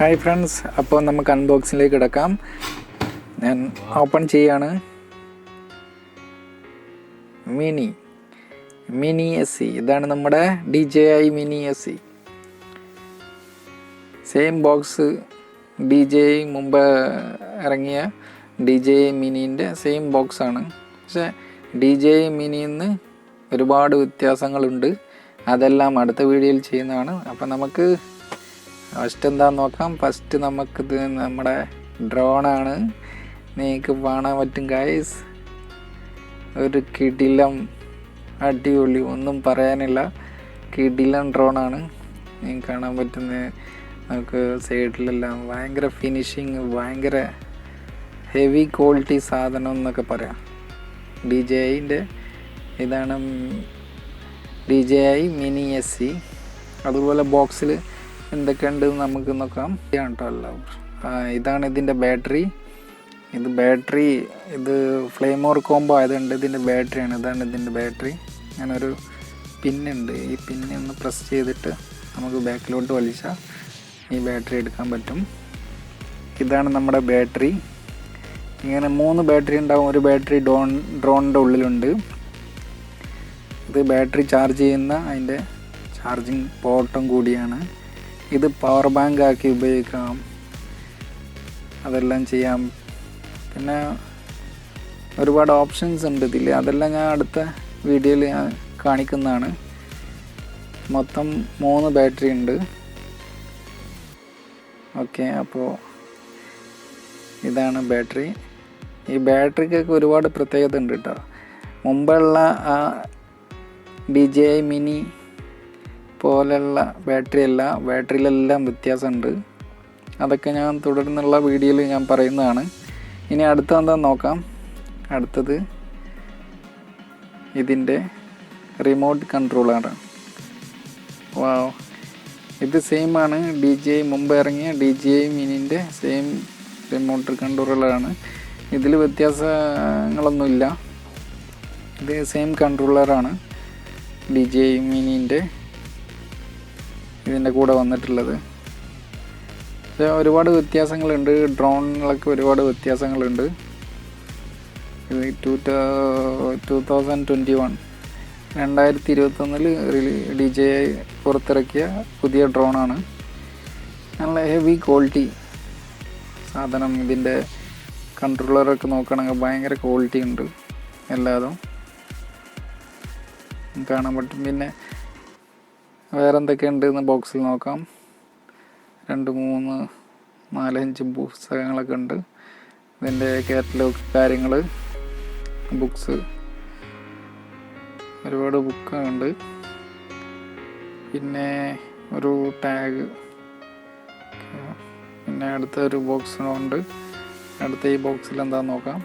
Hi friends, അപ്പോൾ നമുക്ക് അൺബോക്സിങ്ങിലേക്ക് കിടക്കാം. ഞാൻ ഓപ്പൺ ചെയ്യാണ്. മിനി SE, ഇതാണ് നമ്മുടെ DJI MINI SE. Same box DJI മുമ്പ് ഇറങ്ങിയ DJI മിനിൻ്റെ സെയിം ബോക്സാണ്. പക്ഷേ DJI മിനിന്ന് ഒരുപാട് വ്യത്യാസങ്ങളുണ്ട്. അതെല്ലാം അടുത്ത വീഡിയോയിൽ ചെയ്യുന്നതാണ്. അപ്പം നമുക്ക് ഫസ്റ്റ് എന്താണെന്ന് നോക്കാം. ഫസ്റ്റ് നമുക്കിത് നമ്മുടെ ഡ്രോണാണ്. നിങ്ങൾക്ക് കാണാൻ പറ്റും ഗൈസ്, ഒരു കിടിലം അടിപൊളി, ഒന്നും പറയാനില്ല, കിടിലം ഡ്രോണാണ്. നിങ്ങൾക്ക് കാണാൻ പറ്റുന്നത് നമുക്ക് സൈഡിലെല്ലാം ഭയങ്കര ഫിനിഷിങ്, ഭയങ്കര ഹെവി ക്വാളിറ്റി സാധനം എന്നൊക്കെ പറയാം. DJIൻ്റെ ഇതാണ് DJI MINI SE. അതുപോലെ ബോക്സിൽ എന്തൊക്കെയുണ്ട് നമുക്ക് നോക്കാം. ഇതാണ് ഇതിൻ്റെ ബാറ്ററി. ഇത് ഫ്ലെയിമോർ കോംബോ ആയതുകൊണ്ട് ഇതിൻ്റെ ബാറ്ററിയാണ്. ഇതാണ് ഇതിൻ്റെ ബാറ്ററി. അങ്ങനൊരു പിന്നുണ്ട്. ഈ പിന്ന് ഒന്ന് പ്രസ് ചെയ്തിട്ട് നമുക്ക് ബാക്കിലോട്ട് വലിച്ചാൽ ഈ ബാറ്ററി എടുക്കാൻ പറ്റും. ഇതാണ് നമ്മുടെ ബാറ്ററി. ഇങ്ങനെ 3 ബാറ്ററി ഉണ്ടാവും. ഒരു ബാറ്ററി ഡ്രോണിൻ്റെ ഉള്ളിലുണ്ട്. ഇത് ബാറ്ററി ചാർജ് ചെയ്യുന്ന അതിൻ്റെ ചാർജിങ് പോർട്ടും കൂടിയാണ്. ഇത് പവർ ബാങ്ക് ആക്കി ഉപയോഗിക്കാം, അതെല്ലാം ചെയ്യാം. പിന്നെ ഒരുപാട് ഓപ്ഷൻസ് ഉണ്ട് ഇതിൽ. അതെല്ലാം ഞാൻ അടുത്ത വീഡിയോയിൽ ഞാൻ കാണിക്കുന്നതാണ്. മൊത്തം 3 ബാറ്ററി ഉണ്ട്. ഓക്കെ, അപ്പോൾ ഇതാണ് ബാറ്ററി. ഈ ബാറ്ററിക്കൊക്കെ ഒരുപാട് പ്രത്യേകത ഉണ്ട് കേട്ടോ. മുമ്പുള്ള ആ DJI മിനി പോലെയുള്ള ബാറ്ററിയിലെല്ലാം വ്യത്യാസമുണ്ട്. അതൊക്കെ ഞാൻ തുടർന്നുള്ള വീഡിയോയിൽ ഞാൻ പറയുന്നതാണ്. ഇനി അടുത്ത എന്താണെന്ന് നോക്കാം. അടുത്തത് ഇതിൻ്റെ റിമോട്ട് കൺട്രോളാണ്. വാവ്, ഇത് സെയിം ആണ്. DJI മുമ്പ് ഇറങ്ങിയ DJI മിനിൻ്റെ സെയിം റിമോട്ട് കൺട്രോളറാണ്. ഇതിൽ വ്യത്യാസങ്ങളൊന്നുമില്ല. ഇത് സെയിം കൺട്രോളറാണ് DJI മിനിൻ്റെ ഇതിൻ്റെ കൂടെ വന്നിട്ടുള്ളത്. പക്ഷേ ഒരുപാട് വ്യത്യാസങ്ങളുണ്ട്. ഡ്രോണുകളൊക്കെ ഒരുപാട് വ്യത്യാസങ്ങളുണ്ട്. ഇത് 2021 DJI പുറത്തിറക്കിയ പുതിയ ഡ്രോണാണ്. നല്ല ഹെവി ക്വാളിറ്റി സാധനം. ഇതിൻ്റെ കൺട്രോളറൊക്കെ നോക്കുകയാണെങ്കിൽ ഭയങ്കര ക്വാളിറ്റി ഉണ്ട്. എല്ലാതും കാണാൻ പറ്റും. പിന്നെ വേറെ എന്തൊക്കെയുണ്ട് എന്ന് ബോക്സിൽ നോക്കാം. 2, 3, 4, 5 പുസ്തകങ്ങളൊക്കെ ഉണ്ട്. ഇതിൻ്റെ കാറ്റലോഗ് കാര്യങ്ങൾ, ബുക്സ്, ഒരുപാട് ബുക്കുണ്ട്. പിന്നെ ഒരു ടാഗ്. പിന്നെ അടുത്ത ഒരു ബോക്സുണ്ട്. അടുത്ത ഈ ബോക്സിൽ എന്താണെന്ന് നോക്കാം.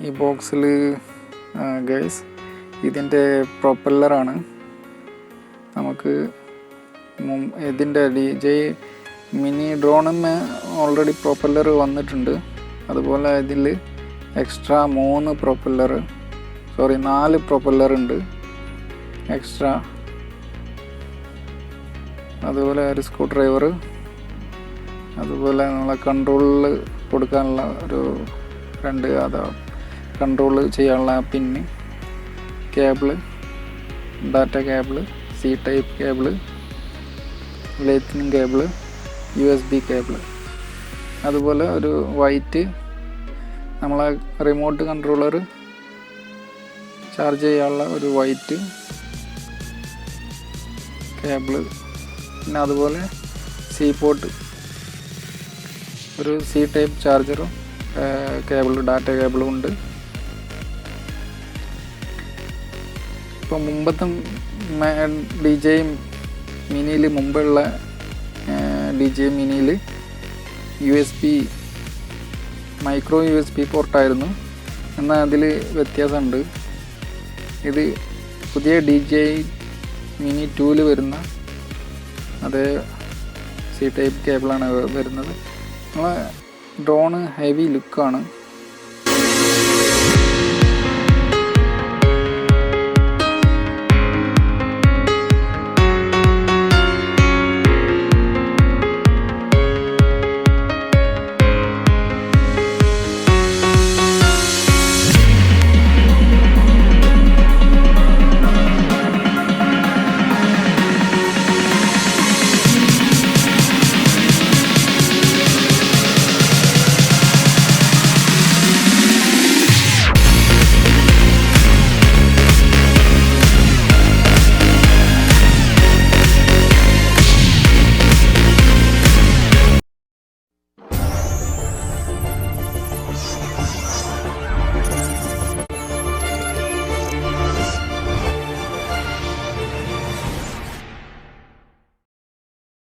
ഈ ബോക്സിൽ ഗൈസ് ഇതിൻ്റെ പ്രൊപ്പല്ലറാണ്. നമുക്ക് ഇതിൻ്റെ DJI മിനി ഡ്രോണിന് ഓൾറെഡി പ്രൊപ്പല്ലർ വന്നിട്ടുണ്ട്. അതുപോലെ ഇതിൽ എക്സ്ട്രാ 4 പ്രൊപ്പല്ലർ ഉണ്ട് എക്സ്ട്രാ. അതുപോലെ ഒരു സ്ക്രൂ ഡ്രൈവർ, അതുപോലെ നമ്മളെ കൺട്രോളിൽ കൊടുക്കാനുള്ള ഒരു 2 കൺട്രോൾ ചെയ്യാനുള്ള pin, cable, data cable, C type cable, lightning cable, USB cable. അതുപോലെ ഒരു വൈറ്റ് നമ്മളെ റിമോട്ട് കൺട്രോളർ ചാർജ് ചെയ്യാനുള്ള ഒരു വൈറ്റ് കേബിള്. പിന്നെ അതുപോലെ C പോർട്ട്, ഒരു C ടൈപ്പ് ചാർജറും കേബിള്, ഡാറ്റ കേബിളും ഉണ്ട്. ഇപ്പോൾ മുമ്പത്തെ DJI മിനിയിൽ മുമ്പുള്ള DJI മിനിയിൽ മൈക്രോ USB പോർട്ടായിരുന്നു. എന്നാൽ അതിൽ വ്യത്യാസമുണ്ട്. ഇത് പുതിയ DJI മിനി 2 വരുന്ന അതേ C ടൈപ്പ് കേബിളാണ് വരുന്നത്. നമ്മളെ ഡ്രോണ് ഹെവി ലുക്കാണ്.